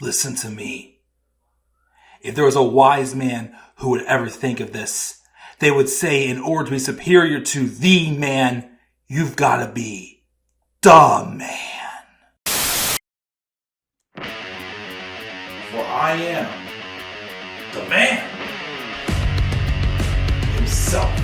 Listen to me. If there was a wise man who would ever think of this, they would say in order to be superior to the man, you've got to be the man. For I am the man himself.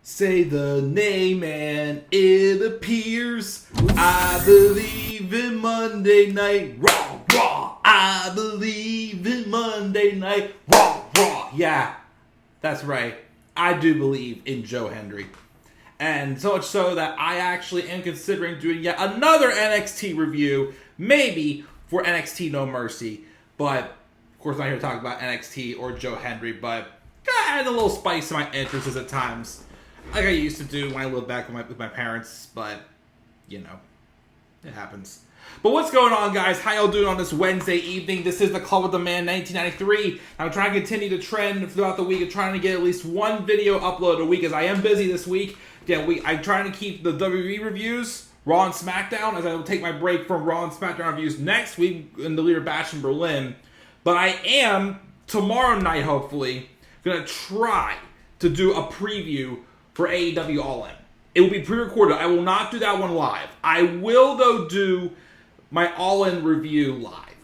Say the name and it appears. I believe in Monday Night Raw, Raw. I believe in Monday Night Raw, Raw. Yeah, that's right. I do believe in Joe Hendry. And so much so that I actually am considering doing yet another NXT review, maybe for NXT No Mercy. But, of course, I'm not here to talk about NXT or Joe Hendry, but add a little spice in my interests at times. Like I used to do when I lived back with my parents, but, you know, it happens. But what's going on, guys? How y'all doing on this Wednesday evening? This is the Club with the Man 1993. I'm trying to continue the trend throughout the week of trying to get at least one video uploaded a week, as I am busy this week. Again, I'm trying to keep the WWE reviews, Raw and SmackDown, as I will take my break from Raw and SmackDown reviews next week in the Leader Bash in Berlin. But I am, tomorrow night, hopefully, going to try to do a preview for AEW All In. It will be pre-recorded. I will not do that one live. I will, though, do my All In review live.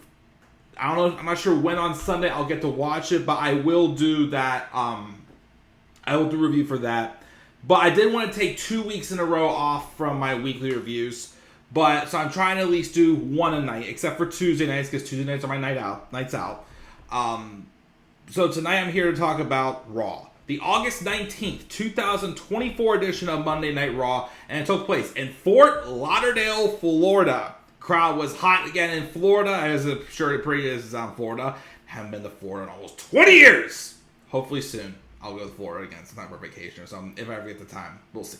I don't know. I'm not sure when on Sunday I'll get to watch it, but I will do that. I will do a review for that. But I did want to take 2 weeks in a row off from my weekly reviews. So I'm trying to at least do one a night, except for Tuesday nights, because Tuesday nights are my nights out. So tonight I'm here to talk about Raw. The August 19th, 2024 edition of Monday Night Raw, and it took place in Fort Lauderdale, Florida. Crowd was hot again in Florida, as I'm sure it pretty is in Florida. Haven't been to Florida in almost 20 years. Hopefully soon, I'll go to Florida again, sometime for vacation or something, if I ever get the time. We'll see.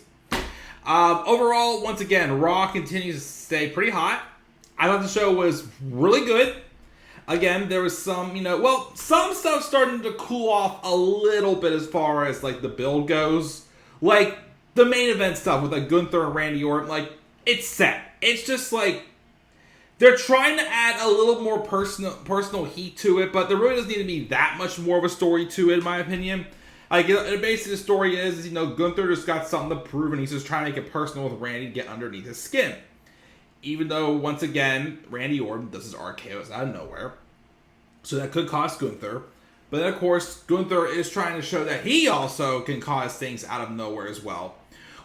Overall, once again, Raw continues to stay pretty hot. I thought the show was really good. Again, there was some, some stuff starting to cool off a little bit as far as, the build goes. Like, the main event stuff with, Gunther and Randy Orton, it's set. It's just, they're trying to add a little more personal heat to it, but there really doesn't need to be that much more of a story to it, in my opinion. Basically, the story is, Gunther just got something to prove, and he's just trying to make it personal with Randy to get underneath his skin. Even though, once again, Randy Orton does his RKOs out of nowhere. So that could cost Gunther. But then, of course, Gunther is trying to show that he also can cause things out of nowhere as well.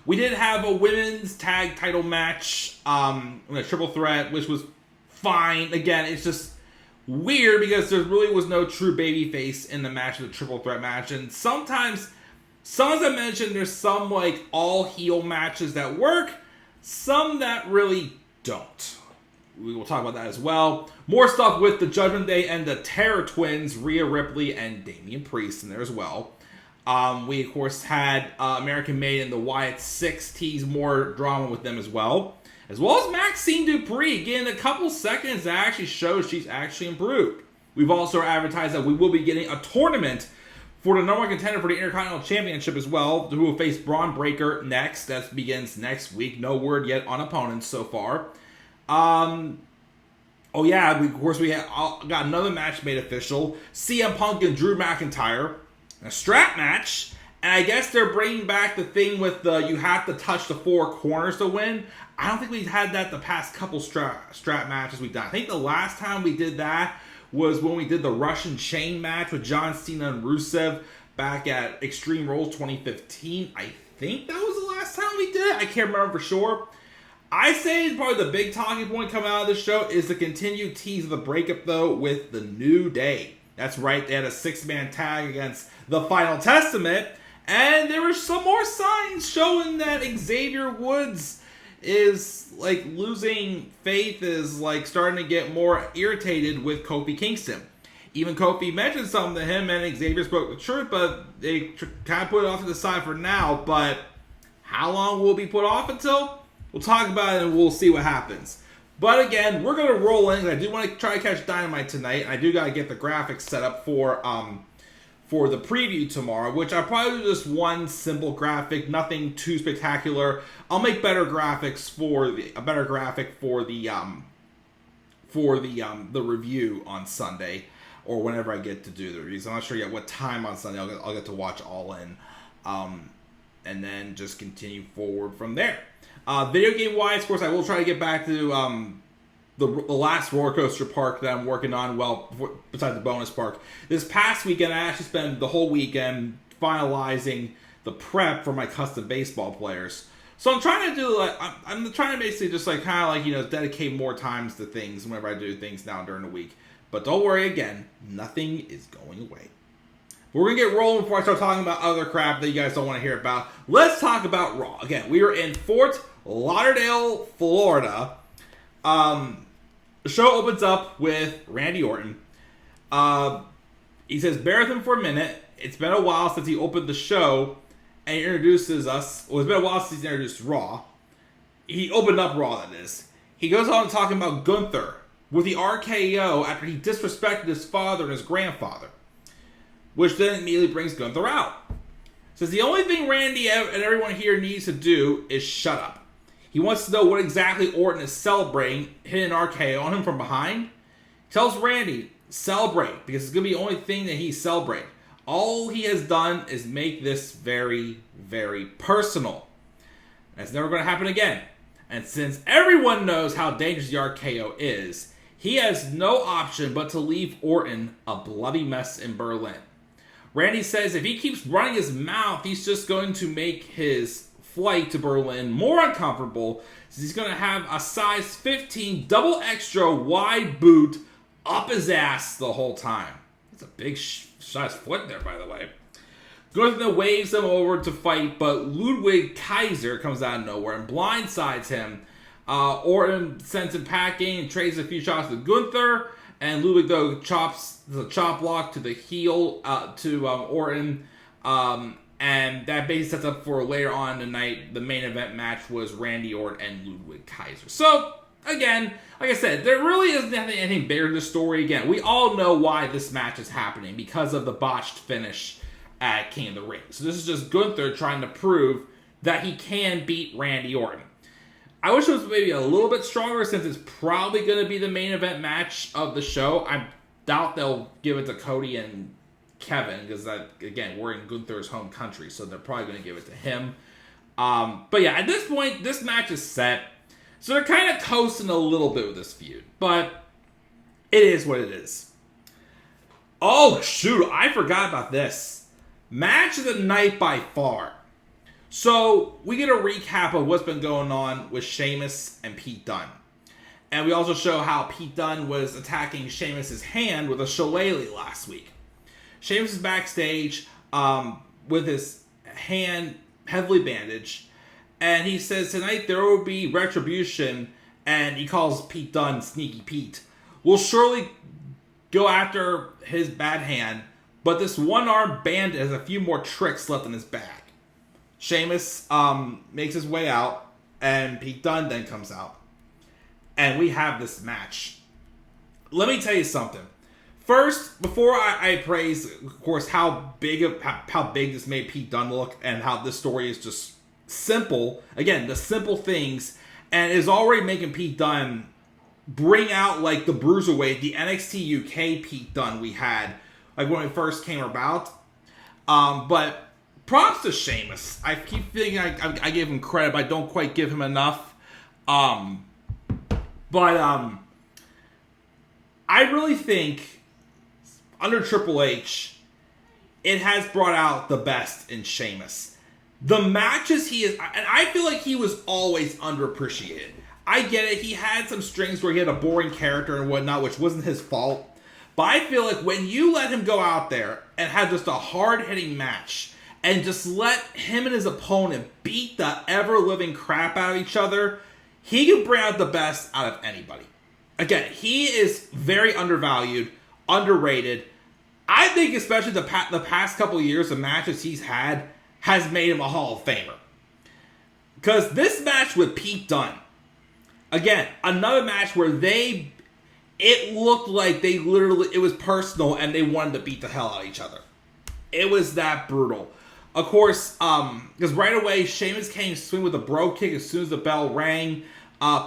We did have a women's tag title match, in a triple threat, which was fine. Again, it's just weird because there really was no true babyface in the match of the triple threat match. And sometimes I mentioned, there's some, all heel matches that work. Some that really don't. We will talk about that as well. More stuff with the Judgment Day and the Terror Twins, Rhea Ripley and Damian Priest in there as well. We, of course, had American Made and the Wyatt 6 tease more drama with them as well. As well as Maxine Dupree getting a couple seconds that actually shows she's actually improved. We've also advertised that we will be getting a tournament for the number one contender for the Intercontinental Championship as well, who will face Braun Breaker next. That begins next week. No word yet on opponents so far. We got another match made official. CM Punk and Drew McIntyre. A strap match. And I guess they're bringing back the thing with you have to touch the four corners to win. I don't think we've had that the past couple strap matches we've done. I think the last time we did that was when we did the Russian Chain match with John Cena and Rusev back at Extreme Rules 2015. I think that was the last time we did it. I can't remember for sure. I say probably the big talking point coming out of this show is the continued tease of the breakup, though, with the New Day. That's right, they had a 6-man tag against the Final Testament, And there were some more signs showing that Xavier Woods is like losing faith, is like starting to get more irritated with Kofi Kingston. Even Kofi mentioned something to him, and Xavier spoke the truth, but they kind of put it off to the side for now. But how long will it be put off until? We'll talk about it and we'll see what happens. But again, we're going to roll in. I do want to try to catch Dynamite tonight. I do got to get the graphics set up for the preview tomorrow, which I'll probably do just one simple graphic, nothing too spectacular. I'll make better graphics for the review on Sunday, or whenever I get to do the reviews. I'm not sure yet what time on Sunday I'll get to watch All In, and then just continue forward from there. Video game wise, of course, I will try to get back to the last roller coaster park that I'm working on, besides the bonus park. This past weekend, I actually spent the whole weekend finalizing the prep for my custom baseball players. So I'm trying to do, I'm trying to basically just kind of dedicate more times to things whenever I do things now during the week. But don't worry, again, nothing is going away. We're going to get rolling before I start talking about other crap that you guys don't want to hear about. Let's talk about Raw. Again, we are in Fort Lauderdale, Florida. The show opens up with Randy Orton. He says, bear with him for a minute. It's been a while since he opened the show and he introduces us. Well, it's been a while since he's introduced Raw. He opened up Raw, that is. He goes on talking about Gunther with the RKO after he disrespected his father and his grandfather, which then immediately brings Gunther out. Says the only thing Randy and everyone here needs to do is shut up. He wants to know what exactly Orton is celebrating, hitting an RKO on him from behind. He tells Randy, celebrate, because it's going to be the only thing that he's celebrating. All he has done is make this very, very personal. That's never going to happen again. And since everyone knows how dangerous the RKO is, he has no option but to leave Orton a bloody mess in Berlin. Randy says if he keeps running his mouth, he's just going to make his flight to Berlin more uncomfortable, since he's going to have a size 15 double extra wide boot up his ass the whole time. That's a big size foot there, by the way. Gunther waves him over to fight, but Ludwig Kaiser comes out of nowhere and blindsides him. Orton sends him packing and trades a few shots with Gunther, and Ludwig, though, chops the chop block to the heel to Orton, and that basically sets up for later on tonight. The main event match was Randy Orton and Ludwig Kaiser. So, again, like I said, there really isn't anything bigger in the story. Again, we all know why this match is happening, because of the botched finish at King of the Ring. So this is just Gunther trying to prove that he can beat Randy Orton. I wish it was maybe a little bit stronger, since it's probably going to be the main event match of the show. I doubt they'll give it to Cody and Kevin, because, again, we're in Gunther's home country, so they're probably going to give it to him. But yeah, at this point, this match is set. So they're kind of coasting a little bit with this feud. But it is what it is. Oh, shoot, I forgot about this. Match of the night by far. So, we get a recap of what's been going on with Sheamus and Pete Dunne. And we also show how Pete Dunne was attacking Sheamus' hand with a shillelagh last week. Sheamus is backstage with his hand heavily bandaged. And he says tonight there will be retribution. And he calls Pete Dunne Sneaky Pete. We'll surely go after his bad hand. But this one-armed bandit has a few more tricks left in his bag. Sheamus makes his way out, and Pete Dunne then comes out. And we have this match. Let me tell you something. First, before I praise, of course, how big this made Pete Dunne look, and how this story is just simple. Again, the simple things, and is already making Pete Dunne bring out like the Bruiserweight, the NXT UK Pete Dunne we had, like when it first came about. But props to Sheamus. I keep feeling I give him credit, but I don't quite give him enough. I really think under Triple H, it has brought out the best in Sheamus. The matches he is, and I feel like he was always underappreciated. I get it, he had some strings where he had a boring character and whatnot, which wasn't his fault. But I feel like when you let him go out there and have just a hard-hitting match, and just let him and his opponent beat the ever-living crap out of each other, he can bring out the best out of anybody. Again, he is very undervalued, underrated. I think especially the past couple of years, the matches he's had has made him a Hall of Famer. Because this match with Pete Dunne, again, another match where it looked like it was personal and they wanted to beat the hell out of each other. It was that brutal. Of course, because right away, Sheamus came swing with a bro kick as soon as the bell rang.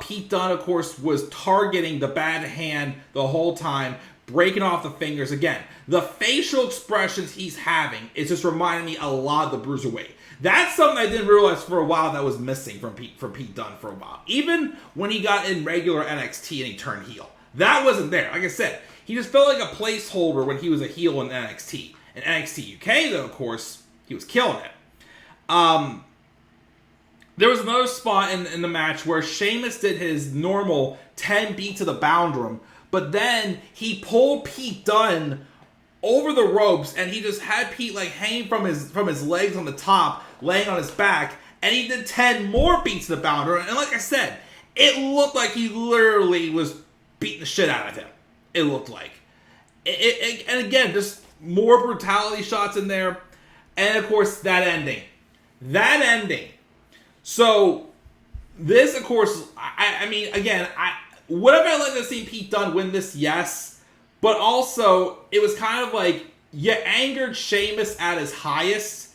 Pete Dunne, of course, was targeting the bad hand the whole time, breaking off the fingers. Again, the facial expressions he's having is just reminding me a lot of the Bruiserweight. That's something I didn't realize for a while that was missing from Pete Dunne for a while. Even when he got in regular NXT and he turned heel. That wasn't there. Like I said, he just felt like a placeholder when he was a heel in NXT. In NXT UK, though, of course, he was killing it. There was another spot in the match where Sheamus did his normal 10 beat to the boundary, but then he pulled Pete Dunne over the ropes, and he just had Pete like hanging from his legs on the top, laying on his back, and he did 10 more beats to the boundary. And like I said, it looked like he literally was beating the shit out of him. It looked like. And again, just more brutality shots in there. And of course, that ending. So, this, of course, I mean, again, would have I liked to see Pete Dunne win this? Yes. But also, it was kind of like, you angered Sheamus at his highest,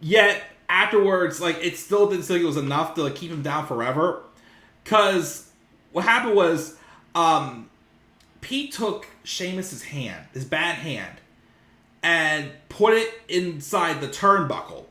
yet afterwards, like, it still didn't seem like it was enough to like, keep him down forever. Because what happened was, Pete took Sheamus's hand, his bad hand, and put it inside the turnbuckle.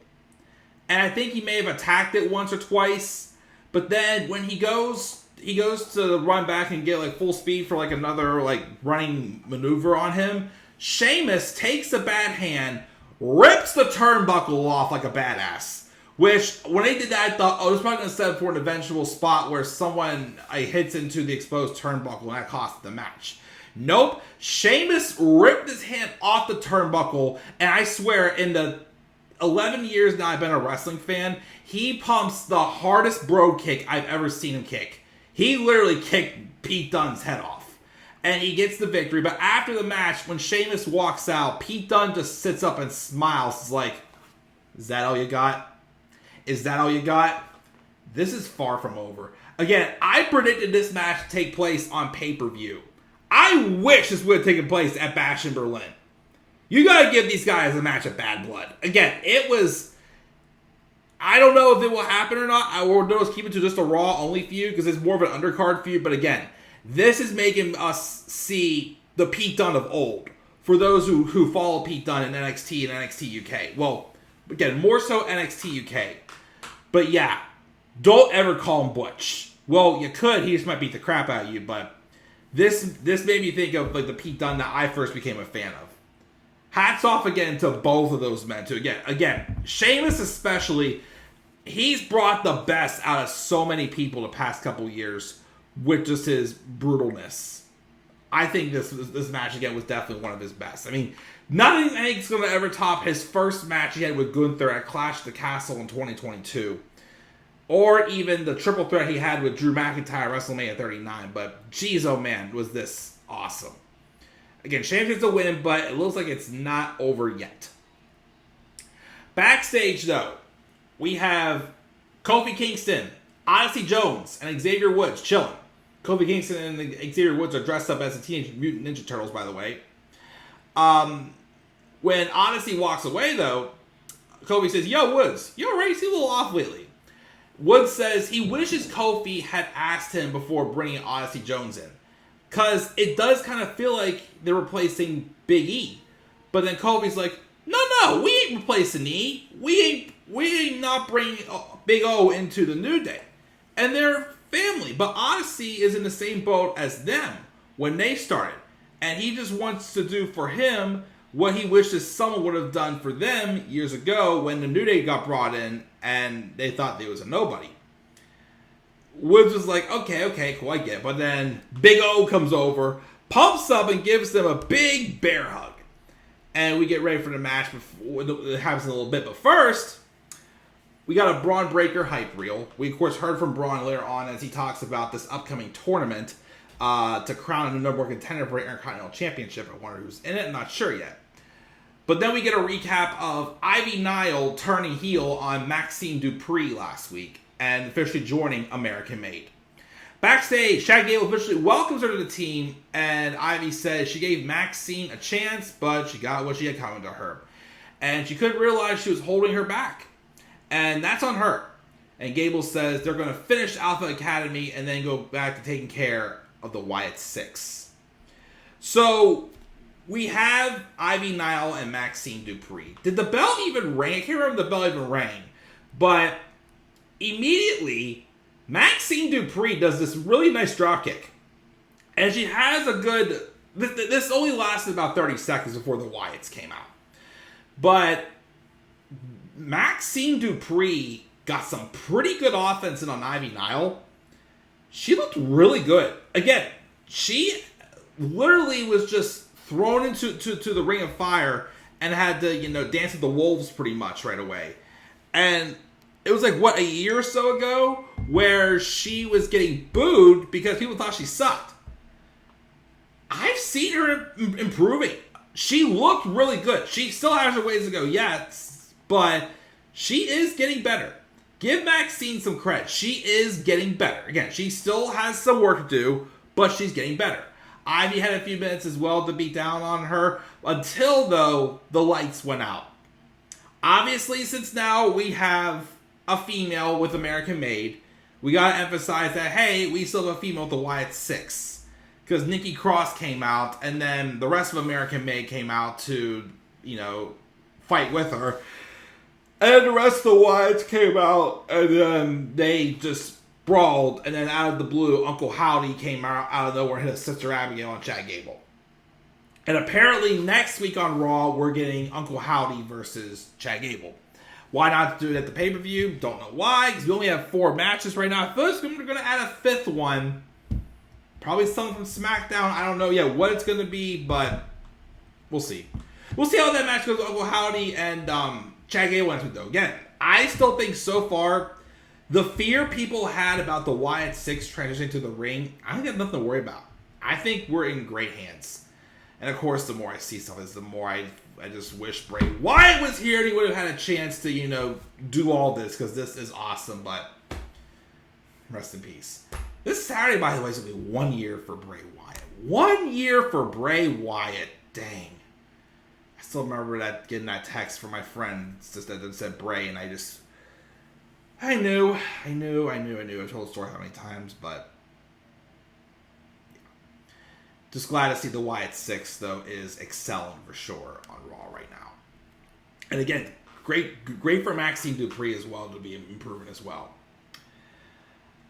And I think he may have attacked it once or twice, but then when he goes to run back and get like full speed for like another like running maneuver on him, Sheamus takes the bad hand, rips the turnbuckle off like a badass. Which, when they did that, I thought, oh, it's probably going to set up for an eventual spot where someone hits into the exposed turnbuckle and that costs the match. Nope. Sheamus ripped his hand off the turnbuckle, and I swear, in the 11 years now I've been a wrestling fan, he pumps the hardest bro kick I've ever seen him kick. He literally kicked Pete Dunne's head off. And he gets the victory. But after the match, when Sheamus walks out, Pete Dunne just sits up and smiles. It's like, is that all you got? Is that all you got? This is far from over. Again, I predicted this match to take place on pay-per-view. I wish this would have taken place at Bash in Berlin. You gotta give these guys a match of bad blood. Again, it was... I don't know if it will happen or not. I will just keep it to just a Raw only feud because it's more of an undercard feud. But again, this is making us see the Pete Dunne of old. For those who follow Pete Dunne in NXT and NXT UK. Well, again, more so NXT UK. But yeah, don't ever call him Butch. Well, you could. He just might beat the crap out of you. But this made me think of like the Pete Dunne that I first became a fan of. Hats off again to both of those men. To again, Sheamus especially, he's brought the best out of so many people the past couple years with just his brutalness. I think this match again was definitely one of his best. I mean, nothing I think is going to ever top his first match he had with Gunther at Clash at the Castle in 2022. Or even the triple threat he had with Drew McIntyre at WrestleMania 39. But geez, oh man, was this awesome. Again, Sheamus gets a win, but it looks like it's not over yet. Backstage, though, we have Kofi Kingston, Odyssey Jones, and Xavier Woods chilling. Kofi Kingston and Xavier Woods are dressed up as the Teenage Mutant Ninja Turtles, by the way. When Odyssey walks away, though, Kofi says, "Yo, Woods, you already seem a little off lately." Woods says he wishes Kofi had asked him before bringing Odyssey Jones in. Because it does kind of feel like they're replacing Big E. But then Kofi's like, no, we ain't replacing E. We ain't not bringing Big O into the New Day. And they're family. But Odyssey is in the same boat as them when they started. And he just wants to do for him what he wishes someone would have done for them years ago when the New Day got brought in and they thought they was a nobody. Woods was like, okay, cool, I get it. But then Big O comes over, pumps up, and gives them a big bear hug. and we get ready for the match. Before it happens in a little bit, but first, we got a Braun Breaker hype reel. We, of course, heard from Braun later on as he talks about this upcoming tournament to crown a new number one contender for the Intercontinental Championship. I wonder who's in it. I'm not sure yet. But then we get a recap of Ivy Nile turning heel on Maxine Dupree last week and officially joining American Made. Backstage, Chad Gable officially welcomes her to the team, and Ivy says she gave Maxine a chance, but she got what she had coming to her. And she couldn't realize she was holding her back. And that's on her. And Gable says they're going to finish Alpha Academy and then go back to taking care of the Wyatt Six. So, we have Ivy Nile and Maxine Dupree. Did the bell even ring? I can't remember if the bell even rang. But immediately, Maxine Dupree does this really nice dropkick. And she has a good... This only lasted about 30 seconds before the Wyatts came out. But Maxine Dupree got some pretty good offense in on Ivy Nile. She looked really good. Again, she literally was just thrown into the ring of fire and had to, dance with the wolves pretty much right away. And it was like, a year or so ago where she was getting booed because people thought she sucked. I've seen her improving. She looked really good. She still has her ways to go, yes, but she is getting better. Give Maxine some credit. She is getting better. Again, she still has some work to do, but she's getting better. Ivy had a few minutes as well to beat down on her until, though, the lights went out. Obviously, since now we have a female with American Made, we got to emphasize that, hey, we still have a female with the Wyatt Six. Because Nikki Cross came out, and then the rest of American Made came out to, fight with her. And the rest of the Wyatts came out, and then they just brawled. And then out of the blue, Uncle Howdy came out of nowhere and hit his sister Abigail on Chad Gable. And apparently next week on Raw, we're getting Uncle Howdy versus Chad Gable. Why not do it at the pay-per-view? Don't know why, because we only have 4 matches right now. First, we're going to add a 5th one. Probably something from SmackDown. I don't know yet what it's going to be, but we'll see. We'll see how that match goes with Uncle Howdy and Chad Gable next week, though. Again, I still think so far, the fear people had about the Wyatt Six transitioning to the ring, I don't have nothing to worry about. I think we're in great hands. And of course, the more I see stuff, the more I just wish Bray Wyatt was here and he would have had a chance to, do all this, because this is awesome, but rest in peace. This Saturday, by the way, is going to be 1 year for Bray Wyatt. 1 year for Bray Wyatt. Dang. I still remember getting that text from my friend that said Bray, and I knew. I've told the story how many times, but just glad to see the Wyatt Six, though, is excelling for sure on Raw right now. And again, great for Maxine Dupree as well to be improving as well.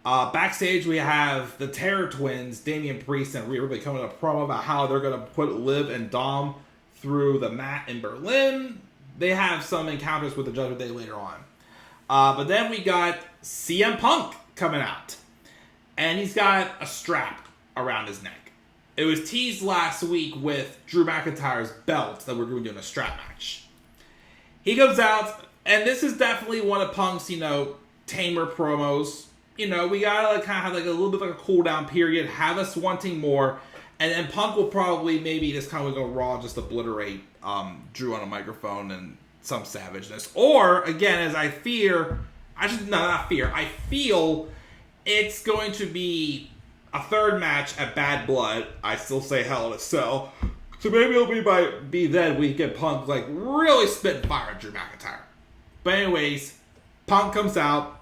Backstage, we have the Terror Twins, Damian Priest and Rhea Ripley, coming up a promo about how they're going to put Liv and Dom through the mat in Berlin. They have some encounters with the Judgment Day later on. But then we got CM Punk coming out. And he's got a strap around his neck. It was teased last week with Drew McIntyre's belt that we're going to be doing a strap match. He comes out, and this is definitely one of Punk's, tamer promos. We gotta kind of have a little bit like a cool down period, have us wanting more, and then Punk will probably maybe this time we go Raw just obliterate Drew on a microphone and some savageness. Or again, as I feel it's going to be a 3rd match at Bad Blood. I still say Hell in a Cell. So maybe it'll be then we get Punk really spitting fire at Drew McIntyre. But anyways, Punk comes out.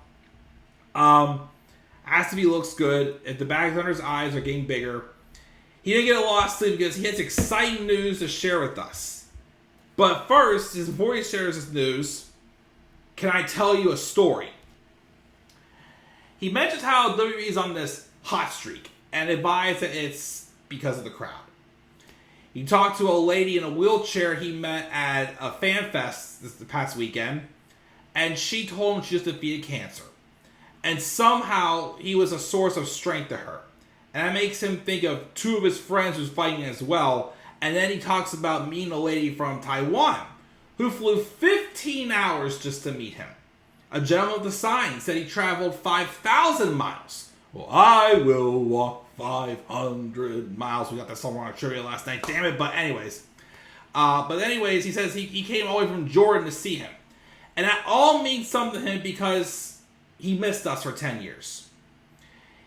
Asks if he looks good. If the bags under his eyes are getting bigger. He didn't get a lot of sleep because he has exciting news to share with us. But first, before he shares this news, can I tell you a story? He mentions how WWE is on this hot streak and advised that it's because of the crowd. He talked to a lady in a wheelchair he met at a fan fest this past weekend, and she told him she just defeated cancer. And somehow he was a source of strength to her. And that makes him think of 2 of his friends who's fighting as well. And then he talks about meeting a lady from Taiwan who flew 15 hours just to meet him. A gentleman with a sign said he traveled 5,000 miles. Well, I will walk 500 miles. We got that somewhere on trivia last night. Damn it. But anyways, he says he came all the way from Jordan to see him. And that all means something to him because he missed us for 10 years.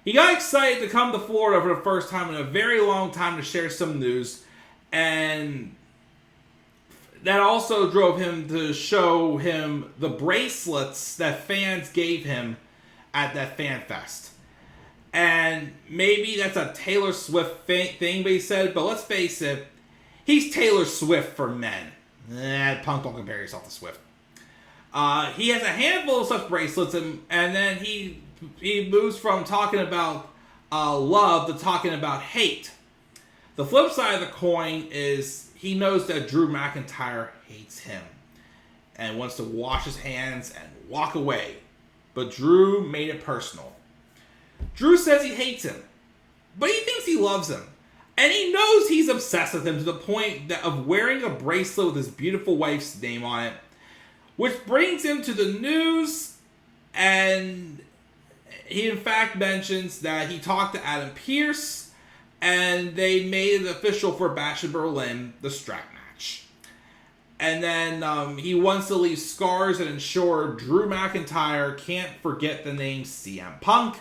He got excited to come to Florida for the first time in a very long time to share some news. And that also drove him to show him the bracelets that fans gave him at that fan fest. And maybe that's a Taylor Swift thing, but he said, but let's face it, he's Taylor Swift for men. Punk, don't compare yourself to Swift. He has a handful of such bracelets, and then he moves from talking about love to talking about hate. The flip side of the coin is he knows that Drew McIntyre hates him and wants to wash his hands and walk away. But Drew made it personal. Drew says he hates him, but he thinks he loves him. And he knows he's obsessed with him to the point of wearing a bracelet with his beautiful wife's name on it, which brings him to the news. And he in fact mentions that he talked to Adam Pearce and they made it official for Bash in Berlin, the strap match. And then he wants to leave scars and ensure Drew McIntyre can't forget the name CM Punk,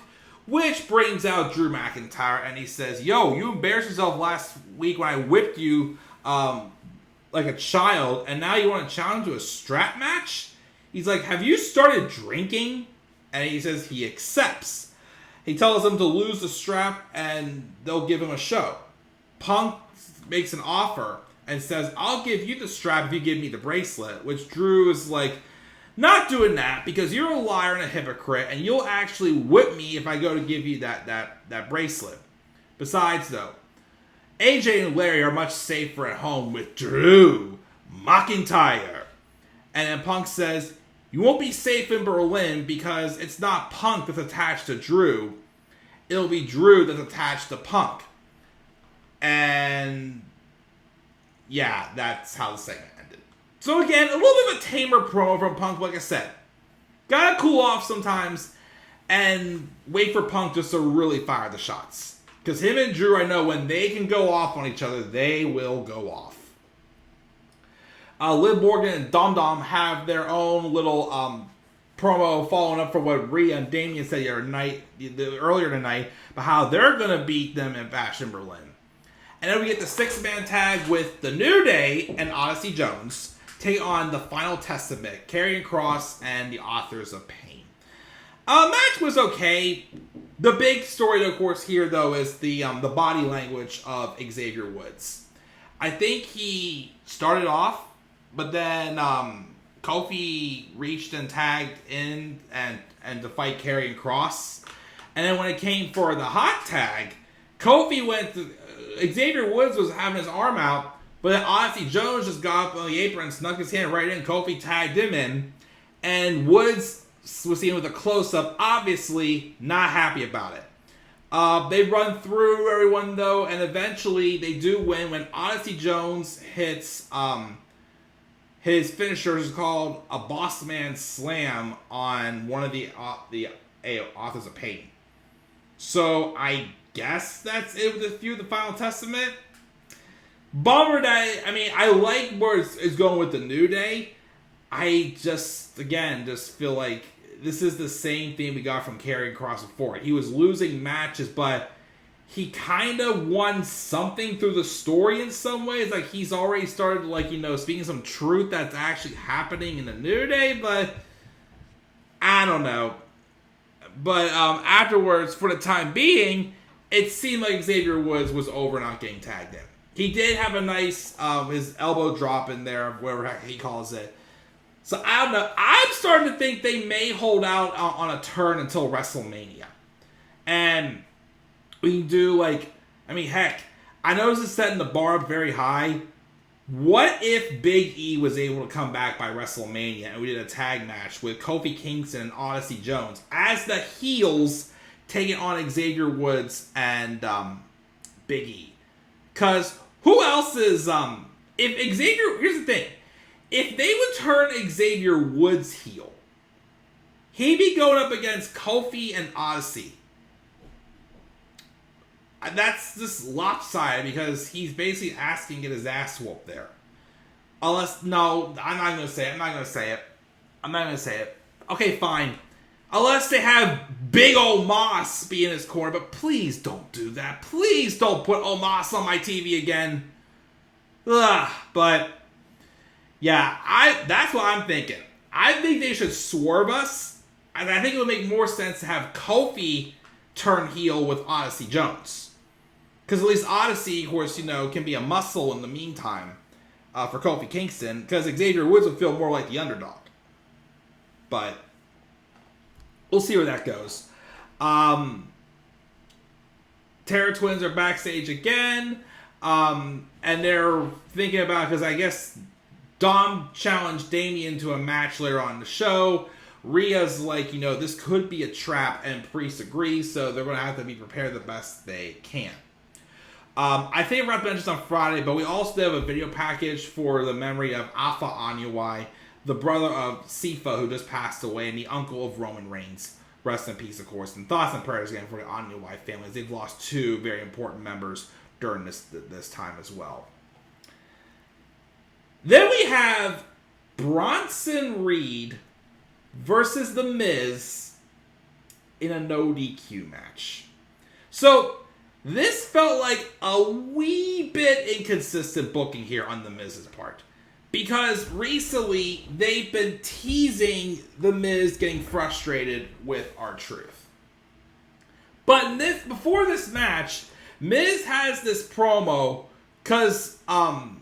which brings out Drew McIntyre and he says, yo, you embarrassed yourself last week when I whipped you like a child, and now you want to challenge to a strap match? He's like, have you started drinking? And he says he accepts. He tells them to lose the strap and they'll give him a show. Punk makes an offer and says, I'll give you the strap if you give me the bracelet, which Drew is like, not doing that because you're a liar and a hypocrite and you'll actually whip me if I go to give you that bracelet. Besides though, AJ and Larry are much safer at home with Drew McIntyre. And then Punk says, you won't be safe in Berlin because it's not Punk that's attached to Drew. It'll be Drew that's attached to Punk. And yeah, that's how the segment ended. So again, a little bit of a tamer promo from Punk, like I said. Gotta cool off sometimes and wait for Punk just to really fire the shots. Because him and Drew, I know when they can go off on each other, they will go off. Liv Morgan and Dom Dom have their own little promo following up from what Rhea and Damien said earlier tonight about how they're going to beat them in Bash in Berlin. And then we get the 6-man tag with The New Day and Odyssey Jones take on the Final Testament, Karrion Kross and the Authors of Pain. Match was okay. The big story, of course, here though is the body language of Xavier Woods. I think he started off, but then Kofi reached and tagged in and to fight Karrion Kross. And then when it came for the hot tag, Kofi went to... Xavier Woods was having his arm out, but then Odyssey Jones just got up on the apron and snuck his hand right in. Kofi tagged him in. And Woods was seen with a close-up, obviously not happy about it. They run through everyone, though, and eventually they do win when Odyssey Jones hits... his finisher is called a Boss Man Slam on one of the Authors of Pain. So I guess that's it with the feud, the Final Testament. Bummer that, I like where it's going with the New Day. I just feel like this is the same thing we got from Karrion Kross before. He was losing matches, but he kind of won something through the story in some ways. Like, he's already started, speaking some truth that's actually happening in the New Day, but I don't know. But afterwards, for the time being, it seemed like Xavier Woods was over not getting tagged in. He did have a nice, his elbow drop in there, whatever he calls it. So, I don't know. I'm starting to think they may hold out on a turn until WrestleMania. And we can do, heck, I know this is setting the bar up very high. What if Big E was able to come back by WrestleMania and we did a tag match with Kofi Kingston and Odyssey Jones as the heels taking on Xavier Woods and Big E? Because Who else is, if Xavier, here's the thing. If they would turn Xavier Woods heel, he'd be going up against Kofi and Odyssey. That's just lopsided because he's basically asking to get his ass whooped there. Unless, no, I'm not going to say it. Okay, fine. Unless they have big Omos be in his corner, but please don't do that. Please don't put Omos on my TV again. Ugh, but, yeah, that's what I'm thinking. I think they should swerve us, and I think it would make more sense to have Kofi turn heel with Odyssey Jones. Because at least Odyssey, of course, can be a muscle in the meantime for Kofi Kingston. Because Xavier Woods would feel more like the underdog. But we'll see where that goes. Terror Twins are backstage again. And they're thinking about, because I guess Dom challenged Damian to a match later on in the show. Rhea's like, this could be a trap, and Priest agrees, so they're going to have to be prepared the best they can. I think we're going to mention this on Friday, but we also have a video package for the memory of Alpha Anuai, the brother of Sifa, who just passed away, and the uncle of Roman Reigns. Rest in peace, of course. And thoughts and prayers again for the Anuai family. They've lost two very important members during this time as well. Then we have Bronson Reed versus The Miz in a no DQ match. So, this felt like a wee bit inconsistent booking here on The Miz's part. Because recently, they've been teasing The Miz getting frustrated with R-Truth. But before this match, Miz has this promo because Adam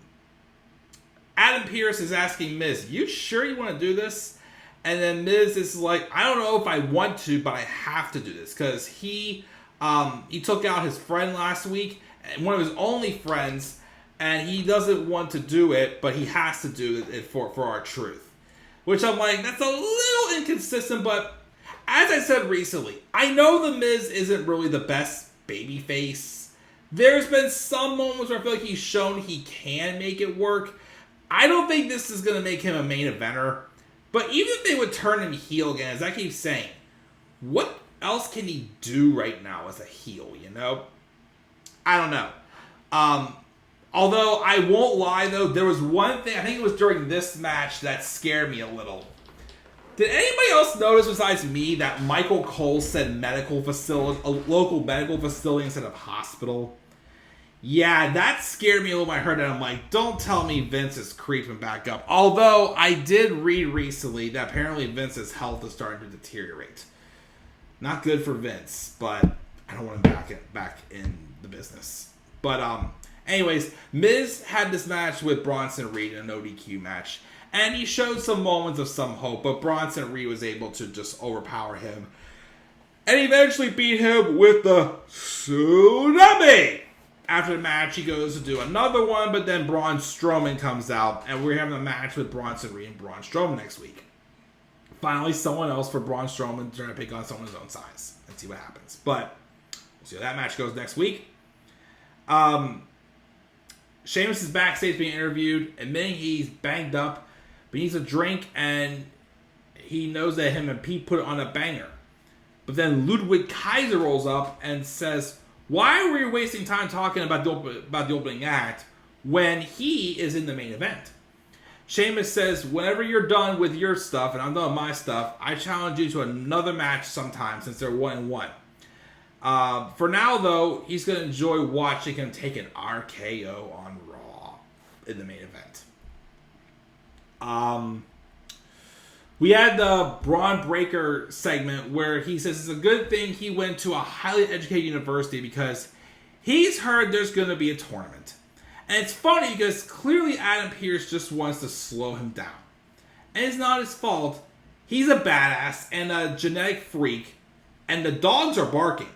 Pearce is asking Miz, "You sure you want to do this?" And then Miz is like, "I don't know if I want to, but I have to do this." Because he took out his friend last week, one of his only friends, and he doesn't want to do it, but he has to do it for R-Truth. Which I'm like, that's a little inconsistent, but as I said recently, I know The Miz isn't really the best babyface. There's been some moments where I feel like he's shown he can make it work. I don't think this is going to make him a main eventer. But even if they would turn him heel again, as I keep saying, what else can he do right now as a heel, I don't know. Although, I won't lie, though, there was one thing, I think it was during this match, that scared me a little. Did anybody else notice besides me that Michael Cole said medical facility, a local medical facility instead of hospital? Yeah, that scared me a little when I heard that. I'm like, don't tell me Vince is creeping back up. Although, I did read recently that apparently Vince's health is starting to deteriorate. Not good for Vince, but I don't want him back in the business. But, anyways, Miz had this match with Bronson Reed in a no DQ match. And he showed some moments of some hope, but Bronson Reed was able to just overpower him. And eventually beat him with the Tsunami! After the match, he goes to do another one, but then Braun Strowman comes out, and we're having a match with Bronson Reed and Braun Strowman next week. Finally, someone else for Braun Strowman trying to pick on someone's own size and see what happens. But we'll see how that match goes next week. Sheamus is backstage being interviewed, admitting he's banged up, but he needs a drink, and he knows that him and Pete put it on a banger. But then Ludwig Kaiser rolls up and says, "Why were you wasting time talking about the opening act when he is in the main event?" Sheamus says, "Whenever you're done with your stuff and I'm done with my stuff, I challenge you to another match sometime since they're 1-1. For now, though, he's going to enjoy watching him take an RKO on Raw in the main event." We had the Braun Breaker segment where he says it's a good thing he went to a highly educated university because he's heard there's going to be a tournament. And it's funny because clearly Adam Pearce just wants to slow him down. And it's not his fault. He's a badass and a genetic freak, and the dogs are barking.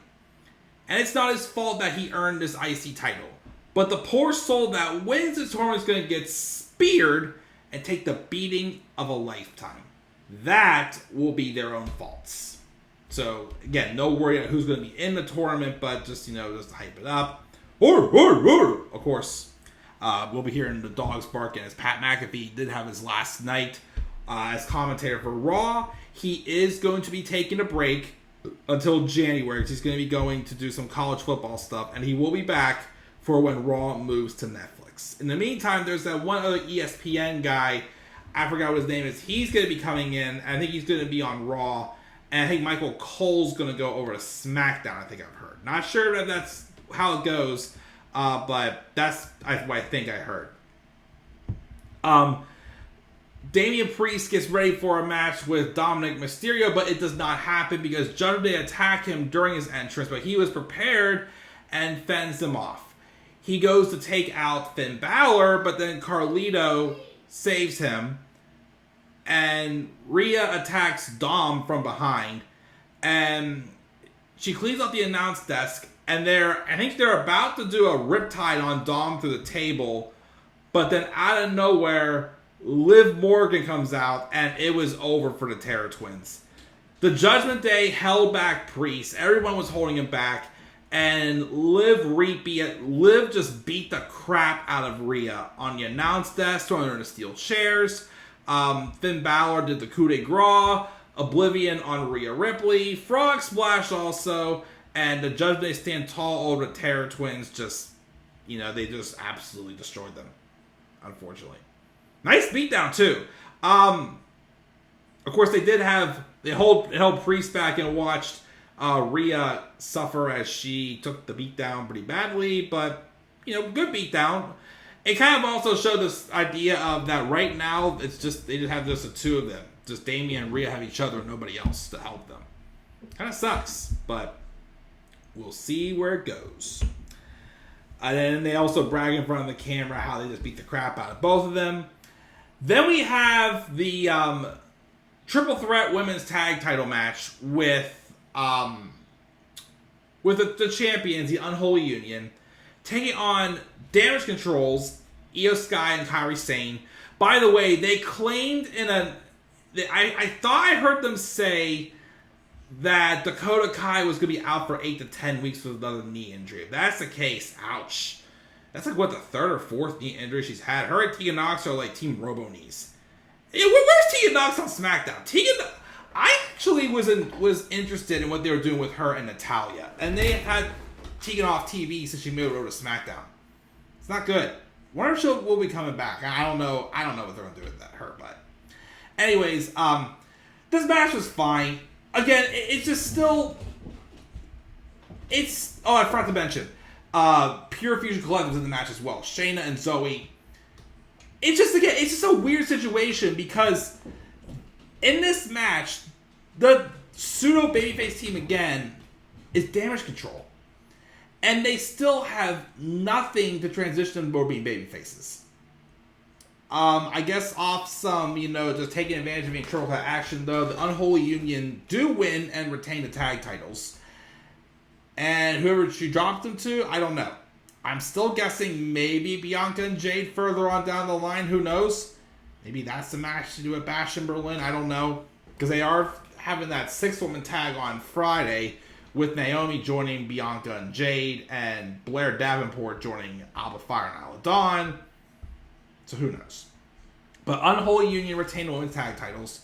And it's not his fault that he earned this IC title. But the poor soul that wins the tournament is going to get speared and take the beating of a lifetime. That will be their own faults. So, again, no worry about who's going to be in the tournament, but just, just hype it up. Of course. We'll be hearing the dogs barking as Pat McAfee did have his last night as commentator for Raw. He is going to be taking a break until January because he's going to be going to do some college football stuff, and he will be back for when Raw moves to Netflix. In the meantime, there's that one other ESPN guy, I forgot what his name is. He's going to be coming in. I think he's going to be on Raw, and I think Michael Cole's going to go over to SmackDown, I think I've heard. Not sure if that's how it goes, but that's what I think I heard. Damian Priest gets ready for a match with Dominic Mysterio, but it does not happen because Judgment Day attack him during his entrance, but he was prepared and fends them off. He goes to take out Finn Balor, but then Carlito saves him, and Rhea attacks Dom from behind, and she cleans up the announce desk, and I think they're about to do a riptide on Dom through the table, but then out of nowhere, Liv Morgan comes out, and it was over for the Terror Twins. The Judgment Day held back Priest. Everyone was holding him back, and Liv just beat the crap out of Rhea on the announce desk, throwing her into steel chairs. Finn Balor did the coup de grace, Oblivion on Rhea Ripley, Frog Splash also, and the Judgment Day stand tall over the Terror Twins. They just absolutely destroyed them, unfortunately. Nice beatdown too. Of course, they held Priest back and watched Rhea suffer as she took the beatdown pretty badly, but good beatdown. It kind of also showed this idea of that right now they just have just the two of them, just Damian and Rhea have each other and nobody else to help them. Kind of sucks, but we'll see where it goes. And then they also brag in front of the camera how they just beat the crap out of both of them. Then we have the triple threat women's tag title match with the champions, the Unholy Union, taking on Damage Control's Io Sky and Kairi Sane. By the way, they claimed I thought I heard them say that Dakota Kai was going to be out for 8 to 10 weeks with another knee injury. If that's the case, ouch. That's like, the third or fourth knee injury she's had. Her and Tegan Nox are like Team Robo knees. Yeah, where's Tegan Nox on SmackDown? I actually was interested in what they were doing with her and Natalya. And they had Tegan off TV since she moved over to SmackDown. It's not good. Wonder if she will be coming back. I don't know what they're going to do with her. But anyways, this match was fine. Again, it's just still... I forgot to mention... Pure Fusion Collective in the match as well. Shayna and Zoe. It's just a weird situation because in this match, the pseudo babyface team again is Damage Control, and they still have nothing to transition them to being babyfaces. I guess off some, just taking advantage of being triple threat action though, the Unholy Union do win and retain the tag titles. And whoever she dropped them to, I don't know. I'm still guessing maybe Bianca and Jade further on down the line. Who knows? Maybe that's the match to do at Bash in Berlin. I don't know. Because they are having that 6-woman tag on Friday with Naomi joining Bianca and Jade and Blair Davenport joining Alba Fire and Isla Dawn. So who knows? But Unholy Union retained the women's tag titles.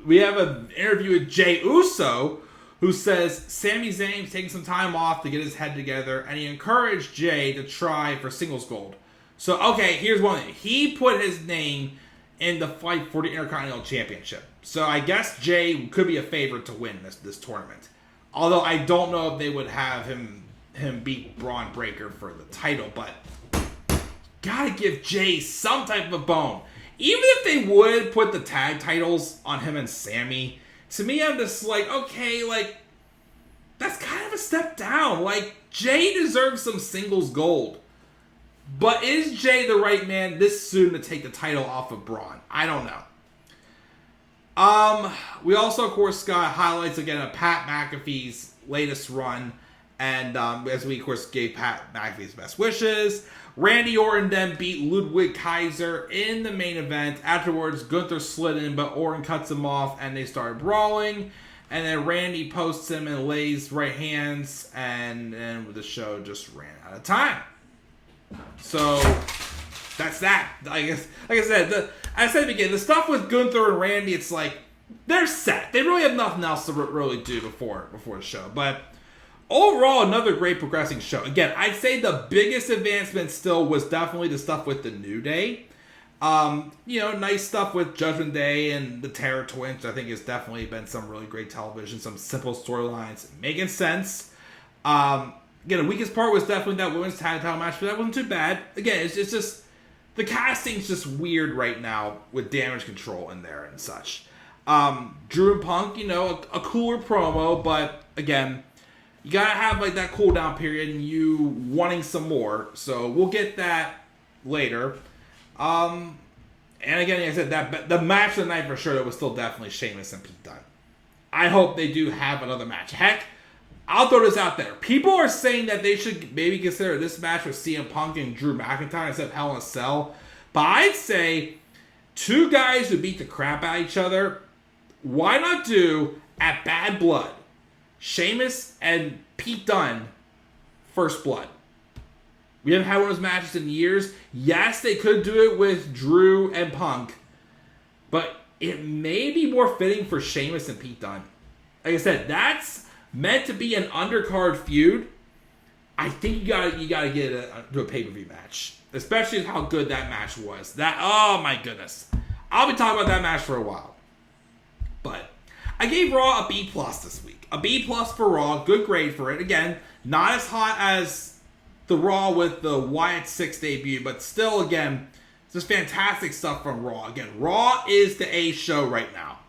We have an interview with Jey Uso, who says Sami Zayn's taking some time off to get his head together, and he encouraged Jey to try for singles gold. So, okay, here's one thing. He put his name in the fight for the Intercontinental Championship. So I guess Jey could be a favorite to win this tournament. Although I don't know if they would have him beat Braun Breaker for the title, but gotta give Jey some type of a bone. Even if they would put the tag titles on him and Sammy, to me, I'm just like, okay, that's kind of a step down. Jey deserves some singles gold. But is Jey the right man this soon to take the title off of Braun? I don't know. We also, of course, got highlights again of Pat McAfee's latest run. And as we, of course, gave Pat McAfee's best wishes. Randy Orton then beat Ludwig Kaiser in the main event. Afterwards, Gunther slid in, but Orton cuts him off, and they started brawling. And then Randy posts him and lays right hands, and then the show just ran out of time. So that's that. I guess, like I said at the beginning, the stuff with Gunther and Randy, it's like they're set. They really have nothing else to really do before the show. But overall, another great progressing show. Again, I'd say the biggest advancement still was definitely the stuff with the New Day. Nice stuff with Judgment Day and the Terror Twins. I think has definitely been some really great television, some simple storylines, making sense. Again, the weakest part was definitely that women's tag title match, but that wasn't too bad. Again, it's just the casting's just weird right now with Damage Control in there and such. Drew and Punk, a cooler promo, but again, you gotta have like that cool down period and you wanting some more. So we'll get that later. And again, like I said, that the match of the night for sure, that was still definitely Sheamus and Pete Dunne. I hope they do have another match. Heck, I'll throw this out there. People are saying that they should maybe consider this match with CM Punk and Drew McIntyre instead of Hell in a Cell. But I'd say two guys who beat the crap out of each other, why not do at Bad Blood, Sheamus and Pete Dunne, First Blood? We haven't had one of those matches in years. Yes, they could do it with Drew and Punk, but it may be more fitting for Sheamus and Pete Dunne. Like I said, that's meant to be an undercard feud. I think you gotta get it to a pay-per-view match, especially how good that match was. Oh my goodness, I'll be talking about that match for a while. But I gave Raw a B+ this week. A B+ for Raw, good grade for it. Again, not as hot as the Raw with the Wyatt 6 debut, but still, again, just fantastic stuff from Raw. Again, Raw is the A show right now.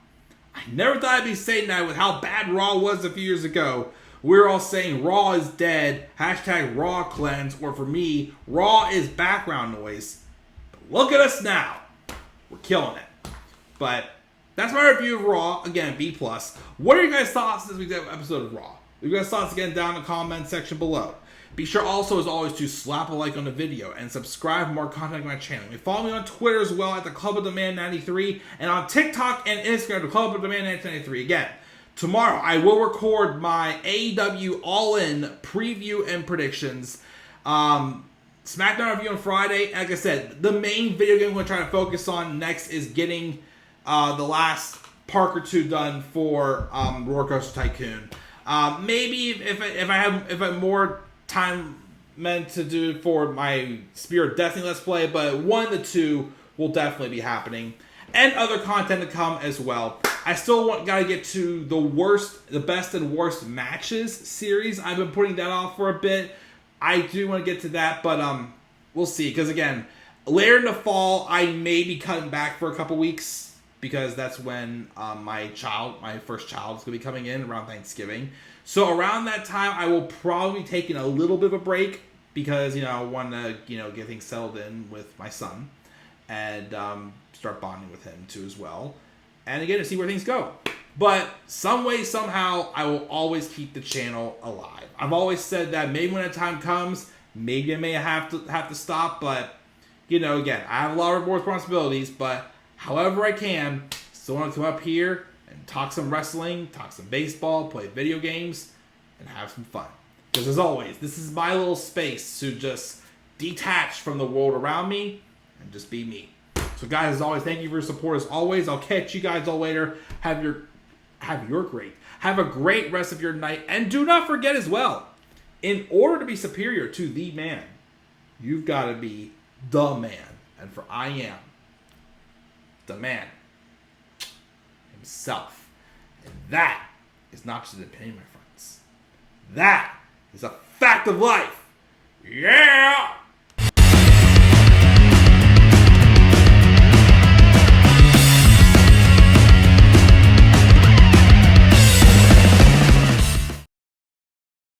I never thought I'd be saying that with how bad Raw was a few years ago. We were all saying Raw is dead, hashtag Raw cleanse, or for me, Raw is background noise. But look at us now. We're killing it. But that's my review of Raw. Again, B+. What are your guys' thoughts this week's episode of Raw? Leave your guys' thoughts again down in the comment section below. Be sure also, as always, to slap a like on the video and subscribe for more content on my channel. You can follow me on Twitter as well at the Club of Demand 93 and on TikTok and Instagram, the Club of Demand 93. Again, tomorrow I will record my AEW All-In preview and predictions. SmackDown review on Friday. Like I said, the main video game we're going to try to focus on next is getting the last Park or two done for Roller Coaster Tycoon. Maybe if I have more time meant to do for my Spirit of Destiny Let's Play, but one of the two will definitely be happening. And other content to come as well. I still gotta get to the best and worst matches series. I've been putting that off for a bit. I do want to get to that, but we'll see. Because again, later in the fall, I may be cutting back for a couple weeks because that's when my first child is gonna be coming in around Thanksgiving. So around that time, I will probably be taking a little bit of a break because, I want to, get things settled in with my son and start bonding with him too as well. And again, to see where things go. But some way, somehow, I will always keep the channel alive. I've always said that maybe when the time comes, maybe I may have to stop. But, again, I have a lot of more responsibilities. But however I can, still want to come up here and talk some wrestling, talk some baseball, play video games, and have some fun. Because as always, this is my little space to just detach from the world around me and just be me. So guys, as always, thank you for your support as always. I'll catch you guys all later. Have a great rest of your night. And do not forget as well, in order to be superior to the man, you've got to be the man. And for I am the man himself. And that is not just an opinion, my friends. That is a fact of life. Yeah!